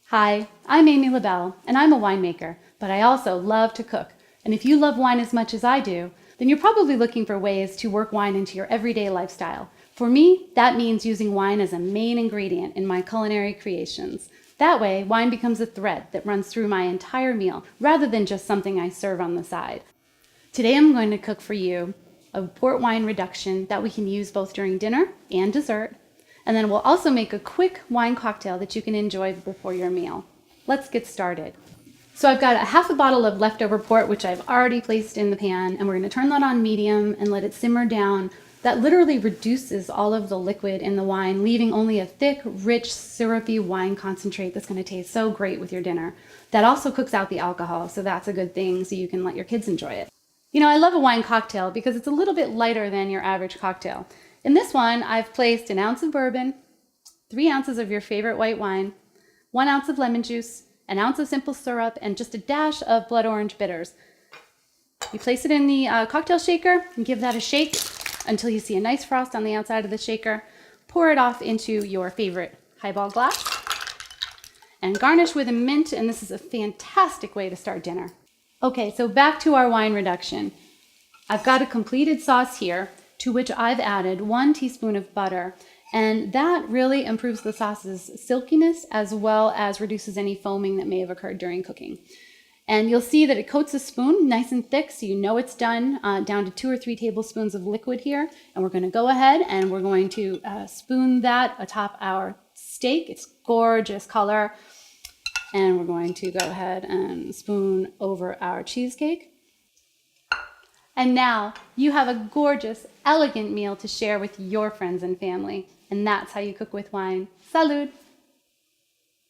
Hi, I'm Amy LaBelle, and I'm a winemaker, but I also love to cook. And if you love wine as much as I do, then you're probably looking for ways to work wine into your everyday lifestyle. For me, that means using wine as a main ingredient in my culinary creations. That way, wine becomes a thread that runs through my entire meal, rather than just something I serve on the side. Today I'm going to cook for you a port wine reduction that we can use both during dinner and dessert. And then we'll also make a quick wine cocktail that you can enjoy before your meal. Let's get started. So I've got a half a bottle of leftover port, which I've already placed in the pan, and we're going to turn that on medium and let it simmer down. That literally reduces all of the liquid in the wine, leaving only a thick, rich, syrupy wine concentrate that's going to taste so great with your dinner. That also cooks out the alcohol, so that's a good thing, so you can let your kids enjoy it. You know, I love a wine cocktail because it's a little bit lighter than your average cocktail. In this one, I've placed an ounce of bourbon, 3 ounces of your favorite white wine, 1 ounce of lemon juice, an ounce of simple syrup, and just a dash of blood orange bitters. You place it in the cocktail shaker and give that a shake until you see a nice frost on the outside of the shaker. Pour it off into your favorite highball glass and garnish with a mint, and this is a fantastic way to start dinner. Okay, so back to our wine reduction. I've got a completed sauce here, to which I've added 1 teaspoon of butter, and that really improves the sauce's silkiness as well as reduces any foaming that may have occurred during cooking. And you'll see that it coats the spoon nice and thick, so you know it's done, down to 2 or 3 tablespoons of liquid here. And we're going to go ahead and we're going to spoon that atop our steak. It's gorgeous color. And we're going to go ahead and spoon over our cheesecake. And now you have a gorgeous, elegant meal to share with your friends and family. And that's how you cook with wine. Salud!